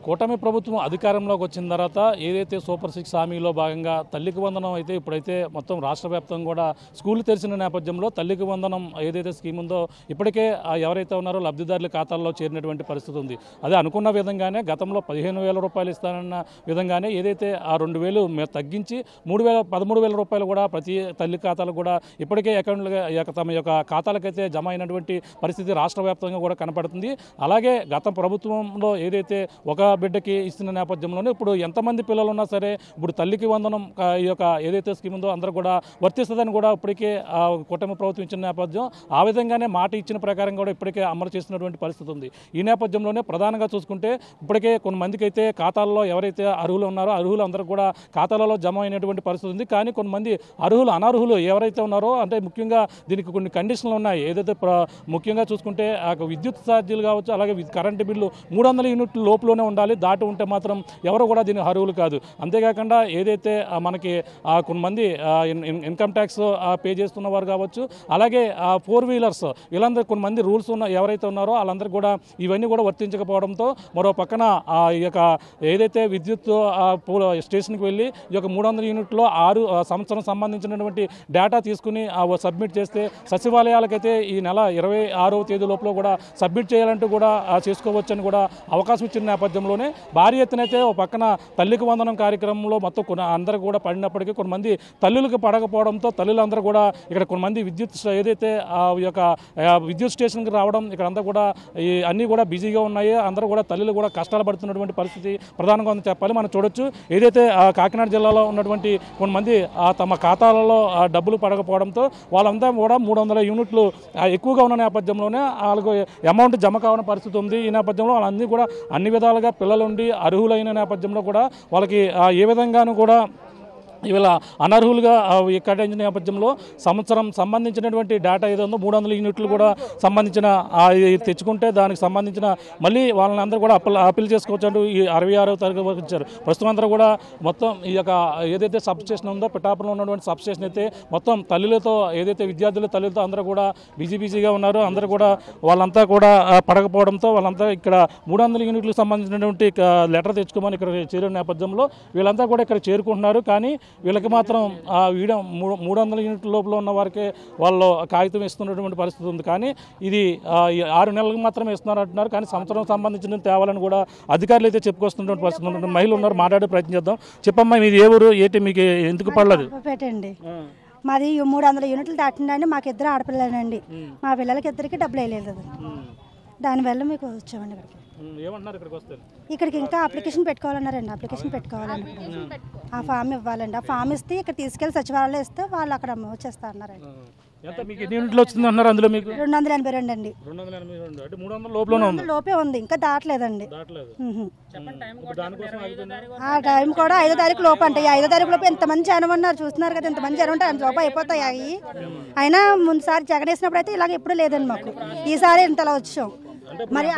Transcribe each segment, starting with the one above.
కూటమి ప్రభుత్వం అధికారంలోకి వచ్చిన తర్వాత ఏదైతే సూపర్ 6 హామీలో భాగంగా తల్లికి వందనం అయితే ఇప్పుడైతే మొత్తం రాష్ట్ర వ్యాప్తంగా కూడా స్కూల్ తెరిచిన నేపథ్యంలో తల్లికి వందనం ఏదైతే స్కీమ్ ఉందో ఇప్పటికే ఎవరైతే ఉన్నారో లబ్ధిదారుల ఖాతాల్లో చేరినటువంటి పరిస్థితి ఉంది. అదే అనుకున్న విధంగానే గతంలో 15,000 రూపాయలు ఇస్తానన్న విధంగానే ఏదైతే ఆ 2,000 తగ్గించి 13,000 రూపాయలు కూడా ప్రతి తల్లి ఖాతాలకు కూడా ఇప్పటికే అకౌంట్లుగా తమ యొక్క ఖాతాలకైతే జమ అయినటువంటి పరిస్థితి రాష్ట్ర వ్యాప్తంగా కూడా కనపడుతుంది. అలాగే గత ప్రభుత్వంలో ఏదైతే ఒక బిడ్డకి ఇస్తున్న నేపథ్యంలోనే ఇప్పుడు ఎంతమంది పిల్లలు ఉన్నా సరే ఇప్పుడు తల్లికి వందనం ఈ యొక్క ఏదైతే స్కీమ్ ఉందో అందరూ కూడా వర్తిస్తుందని కూడా ఇప్పటికే కూటమి ప్రభుత్వం ఇచ్చిన నేపథ్యం ఆ విధంగానే మాట ఇచ్చిన ప్రకారం కూడా ఇప్పటికే అమలు చేస్తున్నటువంటి పరిస్థితి ఉంది. ఈ నేపథ్యంలోనే ప్రధానంగా చూసుకుంటే ఇప్పటికే కొంతమందికి అయితే ఖాతాల్లో ఎవరైతే అర్హులు ఉన్నారో అర్హులు అందరూ కూడా ఖాతాలలో జమ అయినటువంటి పరిస్థితి ఉంది. కానీ కొంతమంది అనర్హులు ఎవరైతే ఉన్నారో అంటే ముఖ్యంగా దీనికి కొన్ని కండిషన్లు ఉన్నాయి. ఏదైతే ముఖ్యంగా చూసుకుంటే విద్యుత్ ఛార్జీలు కావచ్చు, అలాగే కరెంటు బిల్లు 300 యూనిట్ల లోపులోనే ఉండాలి. దాటి ఉంటే మాత్రం ఎవరు కూడా దీనికి అర్హులు కాదు. అంతేకాకుండా ఏదైతే మనకి కొంతమంది ఇన్కమ్ ట్యాక్స్ పే చేస్తున్న వారు కావచ్చు, అలాగే 4 వీలర్స్ వీళ్ళందరూ కొంతమంది రూల్స్ ఎవరైతే ఉన్నారో వాళ్ళందరూ కూడా ఇవన్నీ కూడా వర్తించకపోవడంతో మరో పక్కన ఈ యొక్క ఏదైతే విద్యుత్ స్టేషన్కి వెళ్ళి ఈ యొక్క 300 యూనిట్లో 6 సంవత్సరం సంబంధించినటువంటి డేటా తీసుకుని సబ్మిట్ చేస్తే సచివాలయాలకైతే ఈ నెల 26వ తేదీ లోపల కూడా సబ్మిట్ చేయాలంటూ కూడా చేసుకోవచ్చని కూడా అవకాశం ఇచ్చిన నేపథ్యంలోనే భారీ ఎత్తునైతే ఒక పక్కన తల్లికి వందనం కార్యక్రమంలో మొత్తం అందరూ కూడా పడినప్పటికీ కొంతమంది తల్లులకు పడకపోవడంతో తల్లులందరూ కూడా ఇక్కడ కొంతమంది ఏదైతే ఈ యొక్క విద్యుత్ స్టేషన్కి రావడం ఇక్కడ అంతా కూడా అన్నీ కూడా బిజీగా ఉన్నాయి. అందరూ కూడా తల్లులు కూడా కష్టాలు పడుతున్నటువంటి పరిస్థితి ప్రధానంగా ఉందని చెప్పాలి. మనం చూడొచ్చు ఏదైతే కాకినాడ జిల్లాలో ఉన్నటువంటి కొంతమంది తమ ఖాతాలలో డబ్బులు పడకపోవడంతో వాళ్ళంతా కూడా 300 యూనిట్లు ఎక్కువగా ఉన్న నేపథ్యంలోనే వాళ్ళకు అమౌంట్ జమ కావని పరిస్థితి ఉంది. ఈ నేపథ్యంలో వాళ్ళన్నీ కూడా అన్ని విధాలుగా పిల్లలుండి అర్హులైన నేపథ్యంలో కూడా వాళ్ళకి ఏ విధంగానూ కూడా ఇవాళ అనర్హులుగా కేటాయించిన నేపథ్యంలో సంవత్సరం సంబంధించినటువంటి డేటా ఏదో 300 యూనిట్లు కూడా సంబంధించిన తెచ్చుకుంటే దానికి సంబంధించిన మళ్ళీ వాళ్ళని అందరూ కూడా అప్పీల్ చేసుకోవచ్చు అంటూ ఈ 66వ తారీఖు వరకు ఇచ్చారు. ప్రస్తుతం అందరూ కూడా మొత్తం ఈ యొక్క ఏదైతే సబ్ స్టేషన్ ఉందో పిఠాపురంలో ఉన్నటువంటి సబ్ స్టేషన్ అయితే మొత్తం తల్లులతో ఏదైతే విద్యార్థులు తల్లులతో అందరూ కూడా బిజీగా ఉన్నారు. అందరూ కూడా వాళ్ళంతా కూడా పడకపోవడంతో వాళ్ళంతా ఇక్కడ 300 యూనిట్లకు సంబంధించినటువంటి లెటర్ తెచ్చుకోమని ఇక్కడ చేరిన నేపథ్యంలో వీళ్ళంతా కూడా ఇక్కడ చేరుకుంటున్నారు. కానీ వీళ్ళకి మాత్రం 300 యూనిట్ల లోపల ఉన్న వారికే వాళ్ళు కాగితం ఇస్తున్నటువంటి పరిస్థితి ఉంది. కానీ ఇది 6 నెలలకు మాత్రమే ఇస్తున్నారు అంటున్నారు. కానీ సంవత్సరం సంబంధించిన తేవాలని కూడా అధికారులు అయితే చెప్పుకొస్తున్నటువంటి పరిస్థితి ఉన్నటువంటి మహిళలు ఉన్నారు. మాట్లాడే ప్రయత్నం చేద్దాం. చెప్పమ్మా మీది ఏ ఊరు, ఏంటి, మీకు ఎందుకు పడలేదు? పెట్టండి మాది 300 యూనిట్లు దాటిందండి. మాకు 2 ఆడపిల్లలండి. మా పిల్లలకి 2కి డబ్బులు వేయలేదు. దానివల్ల మీకు వచ్చామండి ఇక్కడికి. ఇక్కడికి ఇంకా అప్లికేషన్ పెట్టుకోవాలన్నారండి. అప్లికేషన్ పెట్టుకోవాలండి. ఆ ఫామ్ ఇవ్వాలండి. ఆ ఫామ్ ఇస్తే ఇక్కడ తీసుకెళ్లి సచివాలయంలో ఇస్తే వాళ్ళు అక్కడ వచ్చేస్తా అన్నారండి. 282 అండి. 282 లోపే ఉంది, ఇంకా దాటలేదండి. ఆ టైం కూడా 5వ తారీఖు లోపు అంటే 5వ తారీఖు లోపు ఎంతమంది జనం ఉన్నారు చూస్తున్నారు కదా. ఎంతమంది జనం ఉంటే అంత లోపు అయిపోతాయి. అయినా ముందుసారి జగన్ వేసినప్పుడు అయితే ఇలాగ ఎప్పుడు లేదండి మాకు. ఈసారి ఇంతలా వచ్చాం. మరి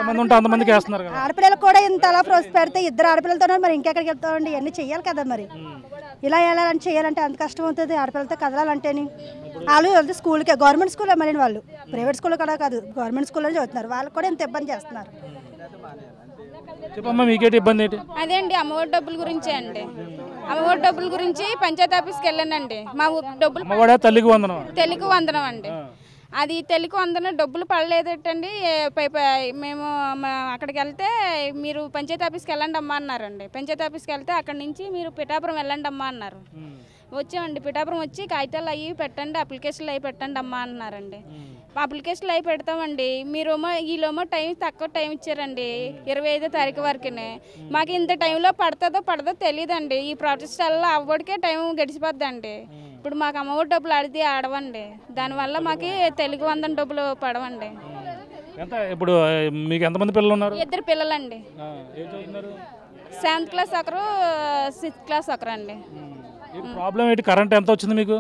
ఆడపిల్లలకు కూడా ఇంతలా ప్రోత్స పెడితే 2 ఆడపిల్లలతో మరి ఇంకెక్కడికి వెళ్తామండి. ఇవన్నీ చెయ్యాలి కదా. మరి ఇలా వెళ్ళాలంటే చేయాలంటే అంత కష్టం అవుతుంది. ఆడపిల్లలతో కదలాలంటేని వాళ్ళు వెళ్తే స్కూల్కే గవర్నమెంట్ స్కూల్లో మరి వాళ్ళు ప్రైవేట్ స్కూల్లో కూడా కాదు గవర్నమెంట్ స్కూల్లో చదువుతున్నారు. వాళ్ళకి కూడా ఇంత ఇబ్బంది చేస్తున్నారు. అదే అండి అమ్మఒడి డబ్బుల గురించే అండి. అమ్మఒడి డబ్బుల గురించి పంచాయతీ ఆఫీస్కి వెళ్ళానండి. మా డబ్బులు తల్లికి వందనం అండి. అది తెలుగు అందరూ డబ్బులు పడలేదటండి. మేము అక్కడికి వెళ్తే మీరు పంచాయతీ ఆఫీస్కి వెళ్ళండి అమ్మా అన్నారండి. పంచాయతీ ఆఫీస్కి వెళ్తే అక్కడి నుంచి మీరు పిఠాపురం వెళ్ళండి అమ్మా అన్నారు. వచ్చామండి. పిఠాపురం వచ్చి కాగితాలు అవి పెట్టండి, అప్లికేషన్లు అవి పెట్టండి అమ్మా అన్నారండి. అప్లికేషన్లు అవి పెడతామండి. మీరేమో ఈలోమో తక్కువ టైం ఇచ్చారండి. 25వ తారీఖు వరకునే. మాకు ఇంత టైంలో పడదో తెలియదండి. ఈ ప్రాసెస్ వల్ల అవ్వడికే టైం గడిచిపోద్దండి. ఇప్పుడు మాకు అమ్మఒడి డబ్బులు అడిగి ఆడవండి. దానివల్ల మాకు తెలుగు వందన డబ్బులు పడవండి. ఇప్పుడు మీకు ఎంతమంది పిల్లలు ఉన్నారు? 2 పిల్లలండి. 7th క్లాస్ ఒకరు, 6th క్లాస్ ఒకరు అండి. ప్రాబ్లం ఏంటి? కరెంట్ ఎంత వచ్చింది మీకు?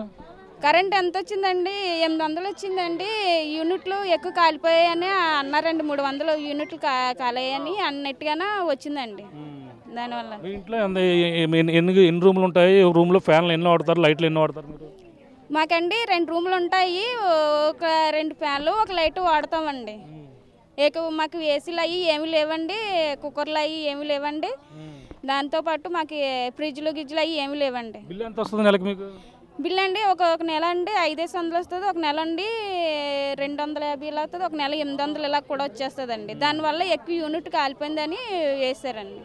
కరెంట్ ఎంత వచ్చిందండి? 800 వచ్చిందండి. యూనిట్లు ఎక్కువ కాలిపోయాయని అన్నారండి. 300 యూనిట్లు కాలేయని అన్నట్టుగానే వచ్చిందండి. దానివల్ల ఇంట్లో ఎన్ని రూములు ఉంటాయి? రూమ్లో ఫ్యాన్లు ఎన్ని వాడతారు, లైట్లు ఎన్ని వాడతారు మీరు? మాకండి 2 రూములు ఉంటాయి. ఒక 2 ఫ్యాన్లు, ఒక లైట్ వాడతామండి. మాకు ఏసీలు అవి ఏమీ లేవండి, కుక్కర్లు అవి ఏమీ లేవండి, దాంతోపాటు మాకు ఫ్రిడ్జ్లు గిజ్లు అవి ఏమీ లేవండి. బిల్లు ఎంత వస్తుంది నెలకు మీకు? బిల్ అండి ఒక నెల అండి 500 వస్తుంది, ఒక నెల అండి 250 ఇలా వస్తుంది, ఒక నెల 800 ఇలా కూడా వచ్చేస్తుందండి. దానివల్ల ఎక్కువ యూనిట్ కాలిపోయిందని వేసారండి.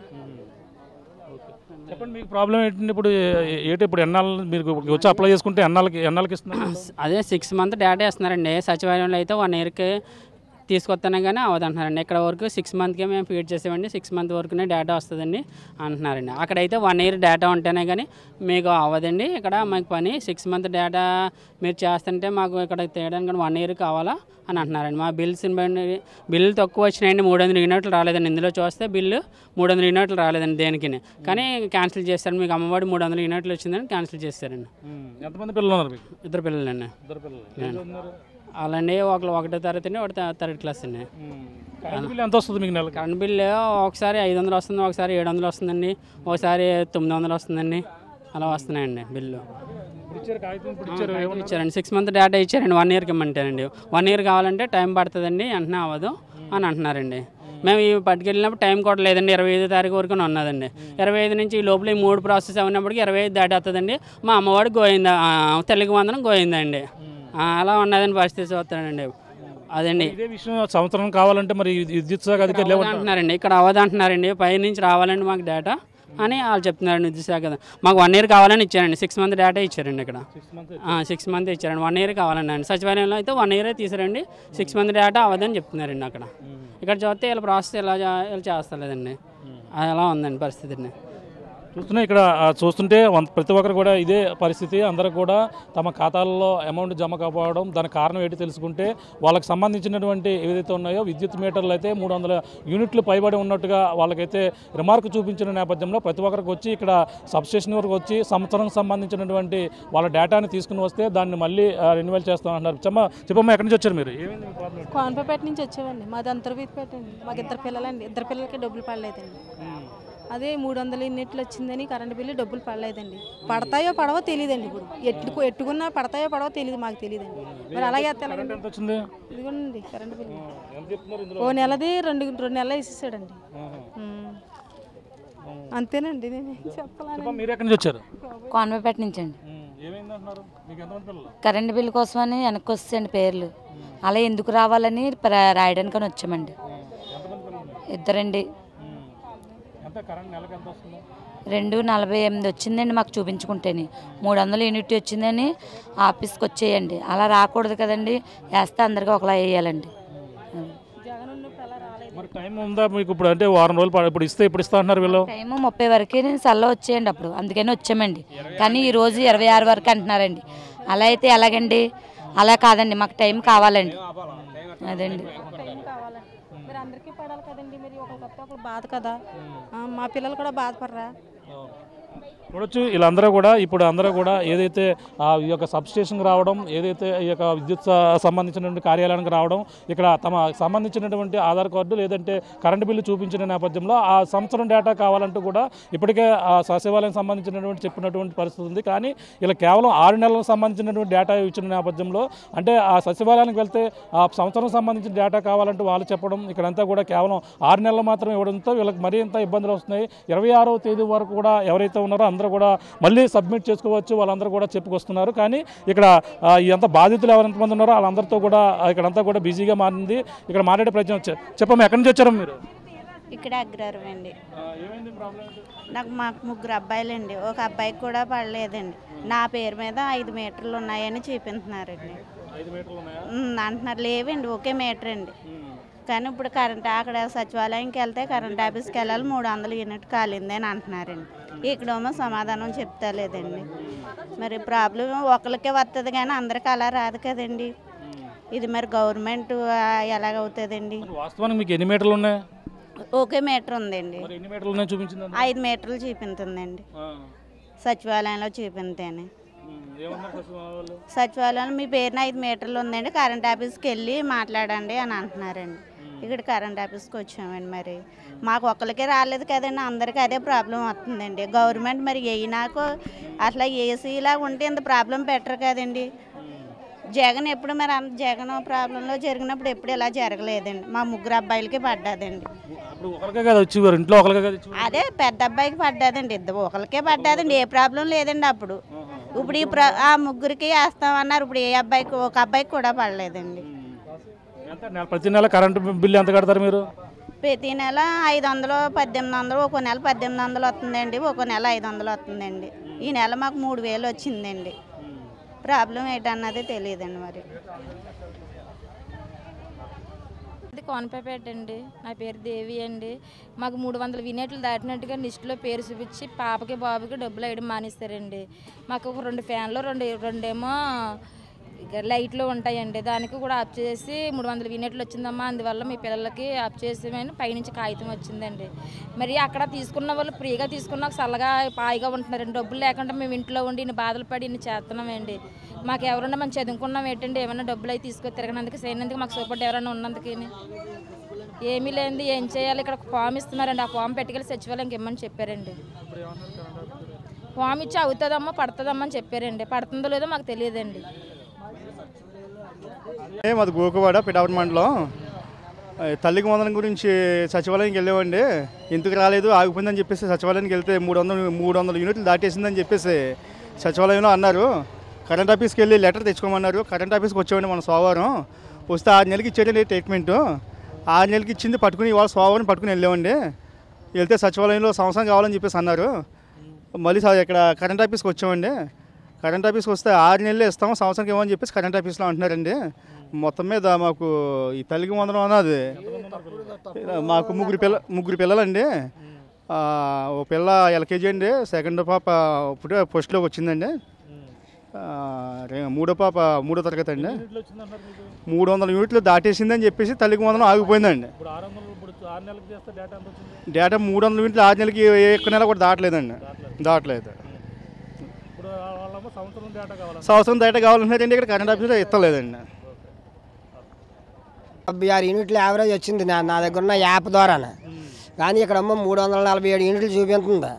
చెప్పండి మీకు ప్రాబ్లం ఏంటండి? ఇప్పుడు ఎన్నాళ్ళు మీరు వచ్చి అప్లై చేసుకుంటే ఎన్నాళ్ళకి ఇస్తున్నారు? అదే 6 మంత్ డేటా ఇస్తున్నారండి. సచివాలయంలో అయితే 1 ఇయర్కి తీసుకొస్తానే కానీ అవదంటున్నారండి. ఇక్కడ వరకు 6 మంత్కే మేము ఫీడ్ చేసామండి, 6 మంత్ వరకునే డేటా వస్తుందండి అంటున్నారండి. అక్కడైతే 1 ఇయర్ డేటా ఉంటేనే కానీ మీకు అవ్వదండి. ఇక్కడ మాకు పని 6 మంత్ డేటా మీరు చేస్తుంటే మాకు ఇక్కడ తేయడానికి 1 ఇయర్ కావాలా అని అంటున్నారండి. మా బిల్లు తక్కువ వచ్చినాయండి, 300 యూనిట్లు రాలేదండి. ఇందులో చూస్తే బిల్లు 300 యూనిట్లు రాలేదండి దేనికి, కానీ క్యాన్సిల్ చేస్తారు. మీకు అమ్మఒడి 300 యూనిట్లు వచ్చిందని క్యాన్సిల్ చేస్తారండి. ఎంతమంది పిల్లలు ఉన్నారు మీకు? 2 పిల్లలండి. అలాండి ఒకటో తరగతి అండి, ఒకటి 3rd క్లాస్ అండి. కరెంట్ బిల్ ఎంత వస్తుంది మీకు నెలకు? కరెంట్ బిల్లు ఒకసారి 500 వస్తుంది, ఒకసారి 700 వస్తుందండి, ఒకసారి 900 వస్తుందండి. అలా వస్తున్నాయండి బిల్లు. ఇచ్చారండి 6 మంత్ డేటా ఇచ్చారండి, 1 ఇయర్కి ఇమ్మంటారండి. 1 ఇయర్ కావాలంటే టైం పడుతుందండి, వెంటనే అవ్వదు అని అంటున్నారండి. మేము ఇవి పట్టుకెళ్ళినప్పుడు టైం కూడా లేదండి, 25వ తారీఖు వరకు ఉన్నదండి. 25 నుంచి ఈ లోపల ఈ 3 ప్రాసెస్ అయినప్పటికీ 25 దాటి వస్తుందండి. మా అమ్మవాడు గోయిందా, తల్లికి వందనం గోయిందండి. అలా ఉన్నదని పరిస్థితి చూస్తానండి. అదండి ఇదే విషయం సంవత్సరం కావాలంటే మరి విద్యుత్ శాఖ అధికారులు అంటున్నారండి, ఇక్కడ అవ్వదంటున్నారండి. పై నుంచి రావాలండి మాకు డేటా అని వాళ్ళు చెప్తున్నారండి. విద్యుత్ శాఖ మాకు 1 ఇయర్ కావాలని ఇచ్చారండి, 6 మంత్ డేటా ఇచ్చారండి. ఇక్కడ 6 మంత్ ఇచ్చారండి, 1 ఇయర్ కావాలండి అండి. సచివాలయంలో అయితే 1 ఇయరే తీసారండి, 6 మంత్ డేటా అవ్వదని చెప్తున్నారండి. అక్కడ ఇక్కడ చూస్తే ఇలా ప్రాసెస్ ఇలా చేస్తలేదండి. అలా ఉందండి పరిస్థితి. చూస్తున్నా ఇక్కడ చూస్తుంటే ప్రతి ఒక్కరు కూడా ఇదే పరిస్థితి. అందరూ కూడా తమ ఖాతాల్లో అమౌంట్ జమ కాకపోవడం, దానికి కారణం ఏంటి తెలుసుకుంటే వాళ్ళకి సంబంధించినటువంటి ఏదైతే ఉన్నాయో విద్యుత్ మీటర్లు అయితే 300 యూనిట్లు పైబడి ఉన్నట్టుగా వాళ్ళకైతే రిమార్క్ చూపించిన నేపథ్యంలో ప్రతి ఒక్కరికి వచ్చి ఇక్కడ సబ్స్టేషన్ వరకు వచ్చి సంవత్సరం సంబంధించినటువంటి వాళ్ళ డేటాని తీసుకుని వస్తే దాన్ని మళ్ళీ రెన్యువల్ చేస్తామంటున్నారు. చెప్పమ్మా ఎక్కడి నుంచి వచ్చారు మీరు? కోనపేట నుంచి వచ్చామండి. మాది అంతర్వీధిపేట అండి. మాకు 2 పిల్లలండి, 2 పిల్లలకి డబ్బులు పడలేదండి. అదే 300 యూనిట్లు వచ్చిందని కరెంటు బిల్లు డబ్బులు పడలేదండి. పడతాయో పడవో తెలియదండి. ఇప్పుడు ఎట్టుకున్నా పడతాయో పడవో తెలియదు, మాకు తెలియదండి. మరి అలాగే ఇదిగోండి కరెంటు బిల్లు ఓ నెలది 2 నెలలు వేసేసాడండి. అంతేనండి, నేను చెప్పాలని. కోనపేట నుంచి అండి. కరెంటు బిల్లు కోసమని వెనక్కి వస్తాయండి పేర్లు, అలా ఎందుకు రావాలని రాయడానికని వచ్చామండి. 2 అండి. 248 వచ్చిందండి మాకు చూపించుకుంటేనే. 300 యూనిట్ వచ్చిందని ఆఫీస్కి వచ్చేయండి. అలా రాకూడదు కదండి, వేస్తే అందరికీ ఒకలా వేయాలండి. టైం ఉందా మీకు? ఇప్పుడు అంటే వారం రోజులు ఇప్పుడు ఇస్తా అంటున్నారు వీళ్ళు. టైము 30 వరకు సల్లో వచ్చేయండి, అప్పుడు అందుకని వచ్చామండి. కానీ ఈరోజు 26 వరకు అంటున్నారండి. అలా అయితే ఎలాగండి? అలా కాదండి, మాకు టైం కావాలండి. అదండి అందరికీ పడాలి కదండి, మరి ఒకరు బాధ కదా, మా పిల్లలు కూడా బాధపడరా? చూడొచ్చు వీళ్ళందరూ కూడా ఇప్పుడు అందరూ కూడా ఏదైతే ఈ యొక్క సబ్స్టేషన్కి రావడం, ఏదైతే ఈ యొక్క విద్యుత్ సంబంధించినటువంటి కార్యాలయానికి రావడం, ఇక్కడ తమ సంబంధించినటువంటి ఆధార్ కార్డు లేదంటే కరెంటు బిల్లు చూపించిన నేపథ్యంలో ఆ సంవత్సరం డేటా కావాలంటూ కూడా ఇప్పటికే ఆ సచివాలయం సంబంధించినటువంటి చెప్పినటువంటి పరిస్థితి ఉంది. కానీ ఇలా కేవలం 6 నెలలకు సంబంధించినటువంటి డేటా ఇచ్చిన నేపథ్యంలో అంటే ఆ సచివాలయానికి వెళ్తే ఆ సంవత్సరం సంబంధించిన డేటా కావాలంటూ వాళ్ళు చెప్పడం, ఇక్కడంతా కూడా కేవలం 6 నెలలు మాత్రం ఇవ్వడంతో వీళ్ళకి మరీ ఎంత ఇబ్బందులు వస్తున్నాయి. 26వ తేదీ వరకు కూడా ఎవరైతే ఉన్నారో అందరూ కూడా మళ్ళీ సబ్మిట్ చేసుకోవచ్చు, వాళ్ళందరూ కూడా చెప్పుకొస్తున్నారు. కానీ ఇక్కడ ఎంత బాధితులు ఎవరెంతమంది ఉన్నారో వాళ్ళందరితో కూడా ఇక్కడంతా కూడా బిజీగా మారింది. ఇక్కడ మాట్లాడే ప్రయత్నం చెప్పమ్మా, ఎక్కడి నుంచి వచ్చారు మీరు? ఇక్కడ అగ్రహారం అండి. మాకు 3 అబ్బాయిలండి, ఒక అబ్బాయికి కూడా పడలేదండి. నా పేరు మీద 5 మీటర్లు ఉన్నాయని చూపిస్తున్నారండి. అంటున్నారు లేవండి, ఒకే మీటర్ అండి. కానీ ఇప్పుడు అక్కడ సచివాలయంకి వెళ్తే కరెంట్ ఆఫీస్కి వెళ్ళాలి, 300 యూనిట్ కాలింది అని అంటున్నారండి. ఇక్కడేమో సమాధానం చెప్తలేదండి. మరి ప్రాబ్లం ఒకరికే వస్తుంది కానీ అందరికి అలా రాదు కదండి. ఇది మరి గవర్నమెంట్ ఎలాగవుతుందండి? వాస్తవానికి మీకు ఎన్ని మీటర్లు ఉన్నాయి? ఒకే మీటర్ ఉందండి. 5 మీటర్లు చూపించిందండి సచివాలయంలో చూపింతేనే. సచివాలయంలో మీ పేరున 5 మీటర్లు ఉందండి, కరెంట్ ఆఫీస్కి వెళ్ళి మాట్లాడండి అని అంటున్నారండి. ఇక్కడ కరెంట్ ఆఫీస్కి వచ్చామండి. మరి మాకు ఒక్కరికే రాలేదు కదండి, అందరికీ అదే ప్రాబ్లం వస్తుందండి. గవర్నమెంట్ మరి నాకు అట్లా ఏసీలా ఉంటే ఇంత ప్రాబ్లం పెట్టరు కదండి. జగన్ ఎప్పుడు మరి జగన్ ప్రాబ్లంలో జరిగినప్పుడు ఎప్పుడు ఇలా జరగలేదండి. మా ముగ్గురు అబ్బాయిలకి పడ్డదండి. ఇంట్లో అదే పెద్ద అబ్బాయికి పడ్డదండి, ఇద్దరు ఒకరికే పడ్డదండి. ఏ ప్రాబ్లం లేదండి అప్పుడు. ఇప్పుడు ఆ ముగ్గురికి వేస్తామన్నారు. ఇప్పుడు ఏ అబ్బాయికి ఒక అబ్బాయికి కూడా పడలేదండి. ప్రతి నెల కరెంటు బిల్లు ఎంత కడతారు మీరు? ప్రతి నెల 500, 1800, ఒక నెల 1800 వస్తుందండి, ఒక నెల 500 వస్తుందండి. ఈ నెల మాకు 3000 వచ్చిందండి. ప్రాబ్లం ఏంటన్నది తెలియదండి. మరి అది కోనపేట అండి. నా పేరు దేవి అండి. మాకు 300 యూనిట్లు దాటినట్టుగా లిస్టులో పేరు చూపించి పాపకి బాబుకి డబ్బులు వేయడం మానేస్తారండి. మాకు ఒక 2 ఫ్యాన్లు రెండేమో లైట్లు ఉంటాయండి. దానికి కూడా ఆఫ్ చేసి 300 యూనిట్లు వచ్చిందమ్మా, అందువల్ల మీ పిల్లలకి ఆఫ్ చేసేమని పైనుంచి కాగితం వచ్చిందండి. మరి అక్కడ తీసుకున్న వాళ్ళు ఫ్రీగా తీసుకున్న చల్లగా పాయిగా ఉంటున్నారండి. డబ్బులు లేకుండా మేము ఇంట్లో ఉండి ఇన్ని బాధలు పడి ఇన్ని చేస్తున్నామండి. మాకు ఎవరన్నా మనం చదువుకున్నాం ఏంటండి, ఏమైనా డబ్బులు అయితే తీసుకొని తిరగనందుకు చేయనందుకు మాకు సపోర్ట్ ఎవరైనా ఉన్నందుకు ఏమీ లేనిది ఏం చేయాలి? ఇక్కడ ఫామ్ ఇస్తున్నారండి, ఆ ఫామ్ పెట్టుకెళ్ళి సచివాలయంకి ఇమ్మని చెప్పారండి. ఫామ్ ఇచ్చి అవుతుందమ్మా పడుతుందమ్మా అని చెప్పారండి. పడుతుందో లేదో మాకు తెలియదండి. మాది గోకువాడ పిఠాపురం మండలం. తల్లికి వందనం గురించి సచివాలయానికి వెళ్ళామండి. ఎందుకు రాలేదు ఆగిపోయిందని చెప్పేసి సచివాలయానికి వెళ్తే 300 యూనిట్లు దాటేసిందని చెప్పేసి సచివాలయంలో అన్నారు. కరెంట్ ఆఫీస్కి వెళ్ళి లెటర్ తెచ్చుకోమన్నారు. కరెంట్ ఆఫీస్కి వచ్చామండి మన సోమవారం. వస్తే 6 నెలలకి ఇచ్చాడండి ట్రీట్మెంటు. 6 నెలలకి ఇచ్చింది పట్టుకుని ఇవాళ సోమవారం పట్టుకుని వెళ్ళామండి. వెళ్తే సచివాలయంలో సంవత్సరం కావాలని చెప్పేసి అన్నారు. మళ్ళీ ఇక్కడ కరెంట్ ఆఫీస్కి వచ్చామండి. కరెంట్ ఆఫీస్కి వస్తే 6 నెలలు ఇస్తాము, సంవత్సరానికి ఇవ్వమని చెప్పేసి కరెంట్ ఆఫీస్లో అంటున్నారండి. మొత్తం మీద మాకు ఈ తల్లికి వందనం అన్నది మాకు ముగ్గురు పిల్లలండి. ఓ పిల్ల ఎల్కేజీ అండి, సెకండ్ పాప ఇప్పుడే ఫస్ట్లోకి వచ్చిందండి, మూడో పాప 3వ తరగతి అండి. 300 యూనిట్లు దాటేసిందని చెప్పేసి తల్లికి వందనం ఆగిపోయిందండి. డేటా 300 యూనిట్లు 6 నెలలకి ఏ ఒక్క నెల కూడా దాటలేదండి. సంవత్సరం డేటా కావాలంటున్నారండి. ఇక్కడ కరెంట్ ఆఫీస్లో ఇస్తలేదండి. 76 యూనిట్లు యావరేజ్ వచ్చింది నా దగ్గర ఉన్న యాప్ ద్వారా. కానీ ఇక్కడ 347 యూనిట్లు చూపిస్తుంది.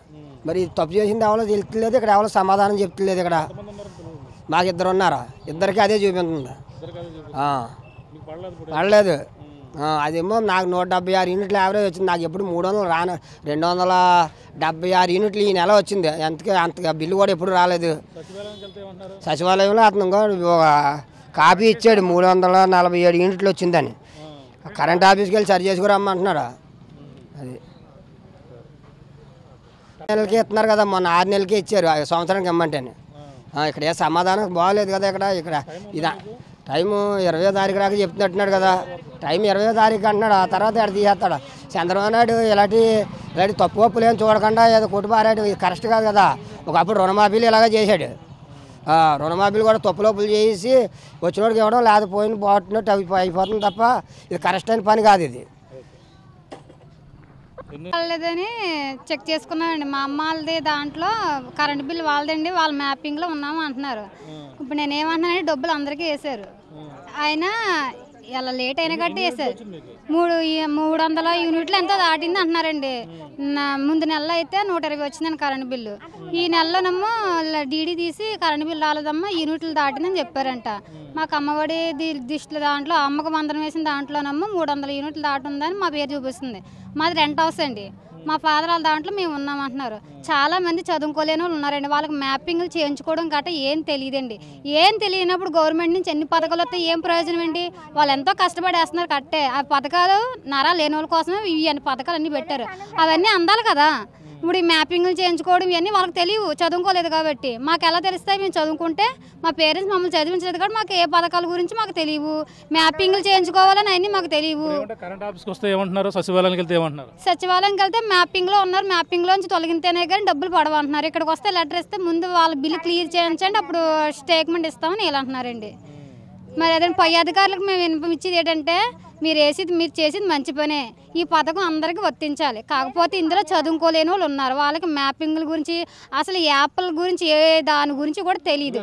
మరి తప్పు చేసింది ఎవరో తెలుస్తలేదు, ఇక్కడ ఎవరో సమాధానం చెప్తలేదు. ఇక్కడ మాకు 2 ఉన్నారు, ఇద్దరికి అదే చూపిస్తుంది. పడలేదు. అదేమో నాకు 176 యూనిట్లు యావరేజ్ వచ్చింది. నాకు ఎప్పుడు 300 రాను, 276 యూనిట్లు ఈ నెల వచ్చింది. అంతగా బిల్లు కూడా ఎప్పుడు రాలేదు. సచివాలయంలో అతను ఒక కాపీ ఇచ్చాడు 347 యూనిట్లు వచ్చిందని. కరెంట్ ఆఫీస్కి వెళ్ళి సరి చేసుకురమ్మంటున్నాడు. అది నెలలకి ఇస్తున్నారు కదా, మొన్న 6 నెలలకి ఇచ్చారు, సంవత్సరానికి ఇమ్మంటేనే. ఇక్కడ ఏ సమాధానం బాగోలేదు కదా. ఇక్కడ ఇదా టైము 20వ తారీఖు దాకా చెప్తున్నట్టున్నాడు కదా. టైం 20వ తారీఖు అంటున్నాడు. ఆ తర్వాత ఇక్కడ తీసేస్తాడు. చంద్రబాబు నాయుడు ఇలాంటి తప్పు ఒప్పులు ఏం చూడకుండా ఏదో కొట్టుపారాడు. ఇది కరెక్ట్ కాదు కదా. ఒకప్పుడు రుణమాఫీలు ఇలాగే చేశాడు. రుణమాఫీలు కూడా తప్పులోపులు చేసి వచ్చినోడికి ఇవ్వడం, లేదా పోయిన పోతున్నట్టు అయిపోతుంది తప్ప ఇది కరెక్ట్ అయిన పని కాదు. ఇది వాళ్ళదని చెక్ చేసుకున్నామండి. మా అమ్మ వాళ్ళది దాంట్లో కరెంట్ బిల్ వాళ్ళదండి, వాళ్ళ మ్యాపింగ్లో ఉన్నాము అంటున్నారు. ఇప్పుడు నేనేమంటున్నానంటే డబ్బులు అందరికీ వేశారు. ఆయన ఇలా లేట్ అయినా కట్టి వేశారు. 300 యూనిట్లు ఎంతో దాటింది అంటున్నారండి. ముందు నెలలో అయితే 120 వచ్చిందని కరెంట్ బిల్లు. ఈ నెలలోనేమో డీడీ తీసి కరెంట్ బిల్లు రాలేదమ్మా, యూనిట్లు దాటిందని చెప్పారంట. మాకు అమ్మఒడి దిష్టిలో దాంట్లో అమ్మకు వందనం వేసిన దాంట్లోనేమో 300 యూనిట్లు దాటి ఉందని మా పేరు చూపిస్తుంది. మాది రెంట్ హౌస్ అండి. మా ఫాదర్ వాళ్ళ దాంట్లో మేము ఉన్నామంటున్నారు. చాలామంది చదువుకోలేని వాళ్ళు ఉన్నారండి. వాళ్ళకి మ్యాపింగ్లు చేయించుకోవడం గట్రా ఏం తెలియదండి. ఏం తెలియనప్పుడు గవర్నమెంట్ నుంచి ఎన్ని పథకాలు వస్తాయి, ఏం ప్రయోజనం అండి? వాళ్ళు ఎంతో కష్టపడి వేస్తున్నారు కట్టే. ఆ పథకాలు నరా లేని వాళ్ళ కోసమే ఇవన్నీ పథకాలు అన్నీ పెట్టారు. అవన్నీ అందాలి కదా. ఇప్పుడు ఈ మ్యాపింగ్లు చేయించుకోవడం ఇవన్నీ వాళ్ళకి తెలియవు, చదువుకోలేదు కాబట్టి. మాకు ఎలా తెలుస్తాయి? మేము చదువుకుంటే మా పేరెంట్స్ మమ్మల్ని చదివించలేదు కాబట్టి మాకు ఏ పథకాల గురించి మాకు తెలియవు. మ్యాపింగ్లు చేయించుకోవాలని అవన్నీ మాకు తెలియవు. సచివాలయంకి వెళ్తే మ్యాపింగ్లో ఉన్నారు, మ్యాపింగ్లోంచి తొలగితేనే కానీ డబ్బులు పడవంటున్నారు. ఇక్కడికి వస్తే లెటర్ ఇస్తే ముందు వాళ్ళ బిల్లు క్లియర్ చేయించండి, అప్పుడు స్టేట్మెంట్ ఇస్తామని వీళ్ళు అంటున్నారండి. మరి అదే పై అధికారులకు మేము వినిపించేది ఏంటంటే మీరు చేసేది మంచి పనే. ఈ పథకం అందరికీ వర్తించాలి. కాకపోతే ఇందులో చదువుకోలేని వాళ్ళు ఉన్నారు. వాళ్ళకి మ్యాపింగ్ల గురించి, అసలు యాప్ల గురించి, దాని గురించి కూడా తెలియదు.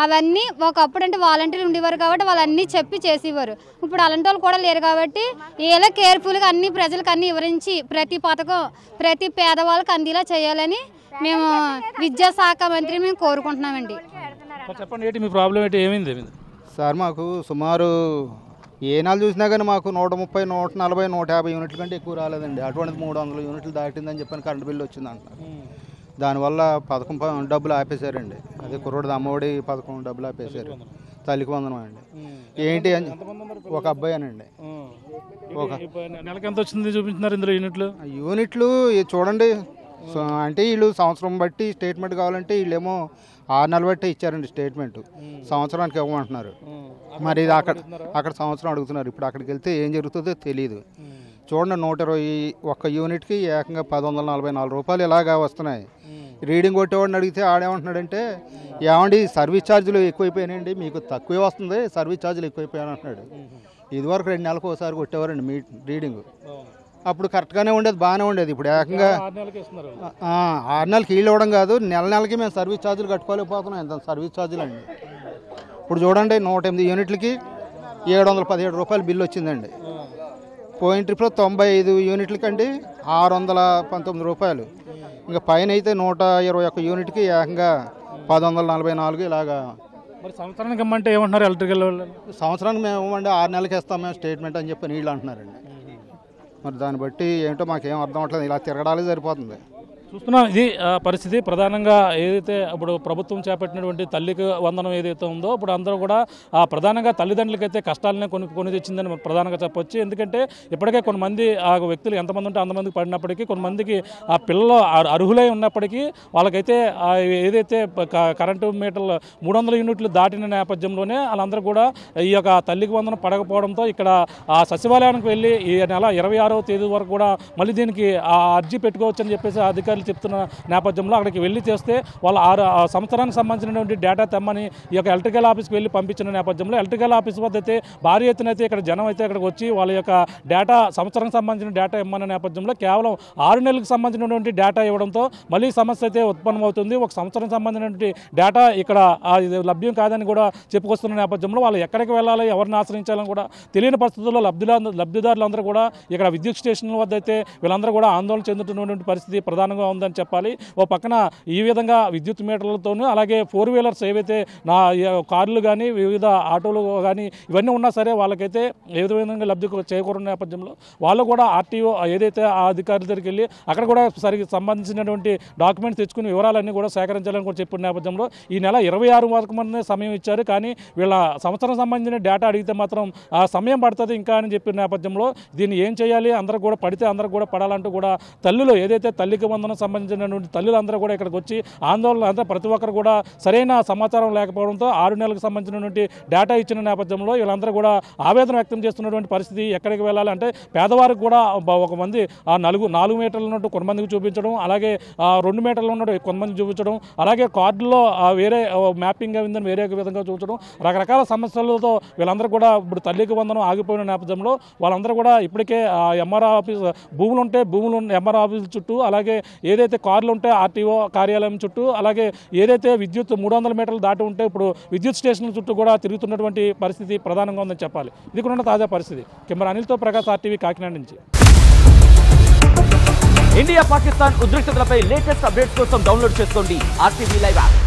అవన్నీ ఒకప్పుడు అంటే వాలంటీర్లు ఉండేవారు కాబట్టి వాళ్ళన్నీ చెప్పి చేసేవారు. ఇప్పుడు అలాంటి వాళ్ళు కూడా లేరు కాబట్టి ఇలా కేర్ఫుల్గా అన్ని ప్రజలకు అన్ని వివరించి ప్రతి పథకం ప్రతి పేదవాళ్ళకి అందేలా చేయాలని మేము విద్యాశాఖ మంత్రి మేము కోరుకుంటున్నామండి. చెప్పండి, మీ ప్రాబ్లం ఏంటి? ఏమైంది? సార్ మాకు సుమారు ఏ నెల చూసినా కానీ మాకు 130, 140, 150 యూనిట్ల కంటే ఎక్కువ రాలేదండి. అటువంటిది 300 యూనిట్లు దాటిందని చెప్పని కరెంట్ బిల్లు వచ్చింది అంటున్నారు. దానివల్ల పథకం డబ్బులు ఆపేశారండి. అదే కుర్రోడు అమ్మఒడి పథకం డబ్బులు ఆపేశారు. తల్లికి వందనం అండి. ఏంటి అని ఒక అబ్బాయినండి. ఒక నెలకి ఎంత వచ్చింది చూపించినారు ఇందులో యూనిట్లు చూడండి. అంటే వీళ్ళు సంవత్సరం బట్టి స్టేట్మెంట్ కావాలంటే వీళ్ళేమో 6 నెలలు బట్టి ఇచ్చారండి స్టేట్మెంట్. సంవత్సరానికి ఇవ్వమంటున్నారు. మరి ఇది అక్కడ సంవత్సరం అడుగుతున్నారు. ఇప్పుడు అక్కడికి వెళ్తే ఏం జరుగుతుందో తెలియదు. చూడండి 121 యూనిట్కి ఏకంగా 1144 రూపాయలు ఇలాగా వస్తున్నాయి. రీడింగ్ కొట్టేవాడిని అడిగితే ఆడేమంటున్నాడంటే ఏమండి సర్వీస్ ఛార్జీలు ఎక్కువైపోయినాయండి, మీకు తక్కువే వస్తుంది, సర్వీస్ ఛార్జీలు ఎక్కువైపోయాను అంటున్నాడు. ఇదివరకు 2 నెలలకు ఒకసారి కొట్టేవారండి మీ రీడింగ్. అప్పుడు కరెక్ట్గానే ఉండేది, బాగానే ఉండేది. ఇప్పుడు ఏకంగా 6 నెలలకి వీళ్ళు ఇవ్వడం కాదు, నెలకి మేము సర్వీస్ ఛార్జీలు కట్టుకోలేకపోతున్నాం. ఎంత సర్వీస్ ఛార్జీలు అండి. ఇప్పుడు చూడండి 108 యూనిట్లకి 717 రూపాయలు బిల్లు వచ్చిందండి. పోయిన ట్రిప్లో 95 యూనిట్లకండి 619 రూపాయలు. ఇంకా పైన అయితే 121 యూనిట్కి ఏకంగా 1144 ఇలాగా. మరి సంవత్సరానికి ఇమ్మంటే ఏమంటున్నారు ఎలక్ట్రికల్ వాళ్ళు? సంవత్సరానికి మేము ఇవ్వండి 6 నెలలకి ఇస్తాం మేము స్టేట్మెంట్ అని చెప్పి వీళ్ళు అంటున్నారండి. మరి దాన్ని బట్టి ఏంటో మాకేం అర్థం అవట్లేదు. ఇలా తిరగడాలే సరిపోతుంది. చూస్తున్నాం ఇది పరిస్థితి. ప్రధానంగా ఏదైతే ఇప్పుడు ప్రభుత్వం చేపట్టినటువంటి తల్లికి వందనం ఏదైతే ఉందో ఇప్పుడు అందరూ కూడా ప్రధానంగా తల్లిదండ్రులకైతే కష్టాలనే కొని తెచ్చిందని ప్రధానంగా చెప్పొచ్చు. ఎందుకంటే ఇప్పటికే కొంతమంది ఆ వ్యక్తులు ఎంతమంది ఉంటే అంతమందికి పడినప్పటికీ కొంతమందికి ఆ పిల్లలు అర్హులై ఉన్నప్పటికీ వాళ్ళకైతే ఏదైతే కరెంటు మీటర్లు 300 యూనిట్లు దాటిన నేపథ్యంలోనే వాళ్ళందరూ కూడా ఈ యొక్క తల్లికి వందనం పడకపోవడంతో ఇక్కడ ఆ సచివాలయానికి వెళ్ళి ఈ నెల 26వ తేదీ వరకు కూడా మళ్ళీ దీనికి అర్జీ పెట్టుకోవచ్చని చెప్పేసి అధికారులు చెప్తున్న నేపథ్యంలో అక్కడికి వెళ్ళి చేస్తే వాళ్ళు 6 సంవత్సరానికి సంబంధించినటువంటి డేటా తెమ్మని ఈ యొక్క ఎలక్ట్రికల్ ఆఫీస్కి వెళ్ళి పంపించిన నేపథ్యంలో ఎలక్ట్రికల్ ఆఫీస్ వద్ద అయితే భారీ ఎత్తున అయితే ఇక్కడ జనం అయితే అక్కడికి వచ్చి వాళ్ళ యొక్క డేటా సంవత్సరానికి సంబంధించిన డేటా ఇమ్మన్న నేపథ్యంలో కేవలం 6 నెలలకు సంబంధించినటువంటి డేటా ఇవ్వడంతో మళ్ళీ సమస్య అయితే ఉత్పన్నమవుతుంది. ఒక సంవత్సరం సంబంధించినటువంటి డేటా ఇక్కడ లభ్యం కాదని కూడా చెప్పుకొస్తున్న నేపథ్యంలో వాళ్ళు ఎక్కడికి వెళ్ళాలి, ఎవరిని ఆశ్రయించాలని కూడా తెలియని పరిస్థితుల్లో లబ్ధిదారులందరూ కూడా ఇక్కడ విద్యుత్ స్టేషన్ల వద్ద అయితే వీళ్ళందరూ కూడా ఆందోళన చెందుతున్నటువంటి పరిస్థితి ప్రధానంగా ఉందని చెప్పాలి. ఓ పక్కన ఈ విధంగా విద్యుత్ మీటర్లతోనూ అలాగే 4 వీలర్స్ ఏవైతే కార్లు కానీ వివిధ ఆటోలు కానీ ఇవన్నీ ఉన్నా సరే వాళ్ళకైతే ఏ విధంగా లబ్ధి చేకూరున్న నేపథ్యంలో వాళ్ళు కూడా ఆర్టీఓ ఏదైతే ఆ అధికారుల దగ్గరికి వెళ్ళి అక్కడ కూడా సంబంధించినటువంటి డాక్యుమెంట్స్ తెచ్చుకుని వివరాలన్నీ కూడా సేకరించాలని కూడా చెప్పిన నేపథ్యంలో ఈ నెల 26 వరకు మననే సమయం ఇచ్చారు. కానీ వీళ్ళ సంవత్సరం సంబంధించిన డేటా అడిగితే మాత్రం ఆ సమయం పడుతుంది ఇంకా అని చెప్పిన నేపథ్యంలో దీన్ని ఏం చేయాలి, అందరూ కూడా పడితే అందరూ కూడా పడాలంటూ కూడా తల్లులు ఏదైతే తల్లికి వందనం సంబంధించినటువంటి తల్లులందరూ కూడా ఇక్కడికి వచ్చి ఆందోళన అంతా ప్రతి ఒక్కరు కూడా సరైన సమాచారం లేకపోవడంతో 6 నెలలకు సంబంధించినటువంటి డేటా ఇచ్చిన నేపథ్యంలో వీళ్ళందరూ కూడా ఆవేదన వ్యక్తం చేస్తున్నటువంటి పరిస్థితి. ఎక్కడికి వెళ్ళాలి అంటే పేదవారికి కూడా ఒక మంది 4 మీటర్లు ఉన్నట్టు కొంతమందికి చూపించడం, అలాగే 2 మీటర్లు ఉన్నట్టు కొంతమంది చూపించడం, అలాగే కార్డుల్లో వేరే మ్యాపింగ్ ఉందని వేరే విధంగా చూపించడం, రకరకాల సమస్యలతో వీళ్ళందరూ కూడా ఇప్పుడు తల్లికి వందనం ఆగిపోయిన నేపథ్యంలో వాళ్ళందరూ కూడా ఇప్పటికే ఎంఆర్ఓ ఆఫీస్ భూములు ఉంటే ఎంఆర్ఓ ఆఫీస్ చుట్టూ, అలాగే ఏదైతే కార్లు ఉంటే ఆర్టీఓ కార్యాలయం చుట్టూ, అలాగే ఏదైతే విద్యుత్ 300 మీటర్లు దాటి ఉంటే ఇప్పుడు విద్యుత్ స్టేషన్ల చుట్టూ కూడా తిరుగుతున్నటువంటి పరిస్థితి ప్రధానంగా ఉందని చెప్పాలి. ఇది కూడా తాజా పరిస్థితి. కెమెరా అనిల్తో ప్రకాష్, ఆర్టీవీ, కాకినాడ నుంచి. ఇండియా పాకిస్తాన్ ఉద్రిక్తతలపై లేటెస్ట్ అప్డేట్స్ కోసం డౌన్లోడ్ చేసుకోండి RTV లైవ్ యాప్.